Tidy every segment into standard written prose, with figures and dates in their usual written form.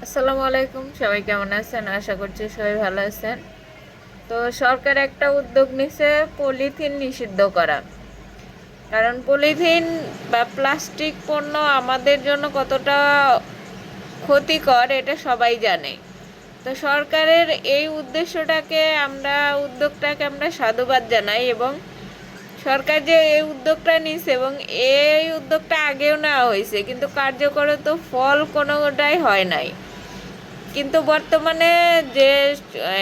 আসসালামু আলাইকুম, সবাই কেমন আছেন? আশা করছি সবাই ভালো আছেন। তো সরকার একটা উদ্যোগ নিছে পলিথিন নিষিদ্ধ করা। কারণ পলিথিন বা প্লাস্টিক পণ্য আমাদের জন্য কতটা ক্ষতিকর এটা সবাই জানে। তো সরকারের এই উদ্যোগটাকে আমরা সাধুবাদ জানাই, এবং সরকার যে এই উদ্যোগটা নিছে এবং এই উদ্যোগটা আগেও নেওয়া হয়েছে, কিন্তু কার্যকর তো ফল কোনোটাই হয় নাই। কিন্তু বর্তমানে যে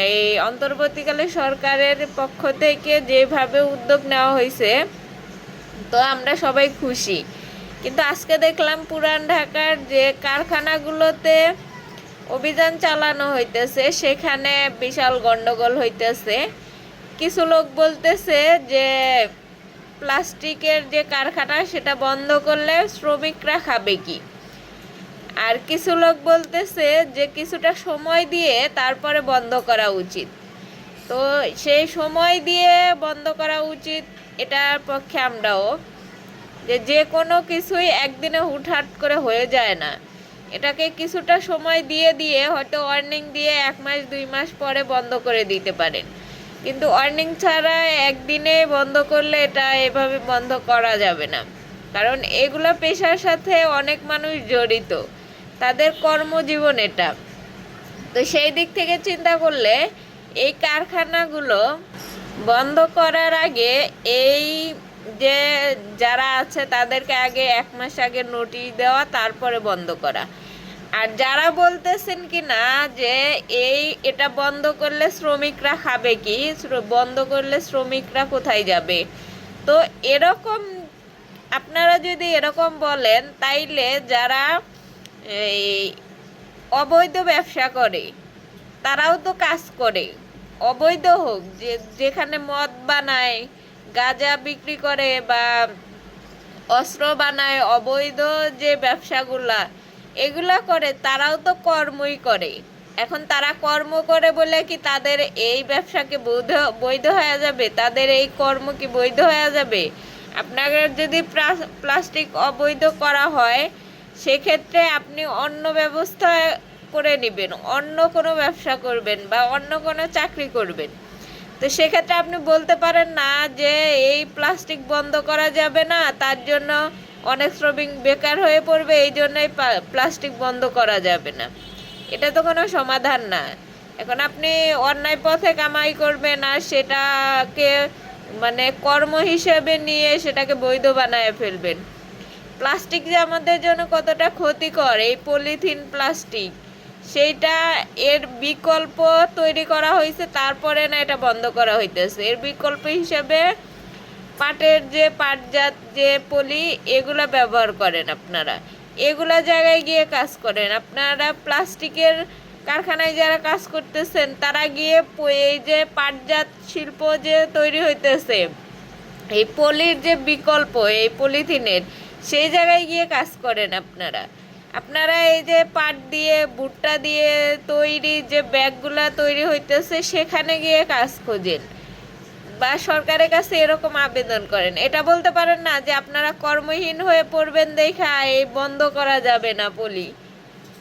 এই অন্তর্বর্তীকালে সরকারের পক্ষ থেকে যেভাবে উদ্যোগ নেওয়া হয়েছে, তো আমরা সবাই খুশি। কিন্তু আজকে দেখলাম পুরান ঢাকার যে কারখানাগুলোতে অভিযান চালানো হইতেছে, সেখানে বিশাল গন্ডগোল হইতেছে। কিছু লোক বলতেছে যে প্লাস্টিকের যে কারখানা সেটা বন্ধ করলে শ্রমিকরা খাবে কি, আর কিছু লোক বলতেছে যে কিছুটা সময় দিয়ে তারপরে বন্ধ করা উচিত। তো সেই সময় দিয়ে বন্ধ করা উচিত, এটার পক্ষে আমরাও, যে কোনো কিছুই একদিনে হুটহাট করে হয়ে যায় না। এটাকে কিছুটা সময় দিয়ে দিয়ে হয়তো ওয়ার্নিং দিয়ে 1 মাস 2 মাস পরে বন্ধ করে দিতে পারেন, কিন্তু ওয়ার্নিং ছাড়া একদিনে বন্ধ করলে এটা এভাবে বন্ধ করা যাবে না। কারণ এগুলো পেশার সাথে অনেক মানুষ জড়িত, তাদের কর্মজীবন এটা। তো সেই দিক থেকে চিন্তা করলে এই কারখানাগুলো বন্ধ করার আগে এই যে যারা আছে তাদেরকে আগে 1 মাস আগে নোটিশ দেওয়া, তারপরে বন্ধ করা। আর যারা বলতেছেন কি না যে এটা বন্ধ করলে শ্রমিকরা খাবে কি, বন্ধ করলে শ্রমিকরা কোথায় যাবে, তো এরকম আপনারা যদি এরকম বলেন, তাইলে যারা এই অবৈধ ব্যবসা করে তারাও তো কাজ করে, অবৈধ হোক, যেখানে মদ বানায়, গাঁজা বিক্রি করে বা অস্ত্র বানায়, অবৈধ যে ব্যবসাগুলা এগুলা করে, তারাও তো কর্মই করে। এখন তারা কর্ম করে বলে কি তাদের এই ব্যবসাকে বৈধ বৈধ হয়ে যাবে? তাদের এই কর্ম কি বৈধ হয়ে যাবে? আপনাদের যদি প্লাস্টিক অবৈধ করা হয়, সেক্ষেত্রে আপনি অন্য ব্যবস্থা করে নেবেন, অন্য কোনো ব্যবসা করবেন বা অন্য কোনো চাকরি করবেন। তো সেক্ষেত্রে আপনি বলতে পারেন না যে এই প্লাস্টিক বন্ধ করা যাবে না, তার জন্য অনেক শ্রমিক বেকার হয়ে পড়বে, এই জন্যই প্লাস্টিক বন্ধ করা যাবে না। এটা তো কোনো সমাধান না। এখন আপনি অন্যায় পথে কামাই করবেন আর সেটাকে মানে কর্ম হিসেবে নিয়ে সেটাকে বৈধ বানায় ফেলবেন। প্লাস্টিক যে আমাদের জন্য কতটা ক্ষতিকর, এই পলিথিন প্লাস্টিক, সেইটা এর বিকল্প তৈরি করা হয়েছে, তারপরে না এটা বন্ধ করা হইতেছে। এর বিকল্প হিসেবে পাটজাত যে পলি, এগুলা ব্যবহার করেন আপনারা, এগুলা জায়গায় গিয়ে কাজ করেন। আপনারা প্লাস্টিকের কারখানায় যারা কাজ করতেছেন, তারা গিয়ে এই যে পাটজাত শিল্প যে তৈরি হইতেছে, এই পলির যে বিকল্প এই পলিথিনের, সেই জায়গায় গিয়ে কাজ করেন আপনারা। আপনারা এই যে পাট দিয়ে ভুট্টা দিয়ে তৈরি যে ব্যাগগুলা তৈরি হইতেছে, সেখানে গিয়ে কাজ খোঁজেন বা সরকারের কাছে এরকম আবেদন করেন। এটা বলতে পারেন না যে আপনারা কর্মহীন হয়ে পড়বেন দেখা এই বন্ধ করা যাবে না পলি।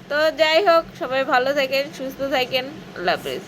তো যাই হোক, সবাই ভালো থাকেন, সুস্থ থাকেন, আল্লাহ হাফেজ।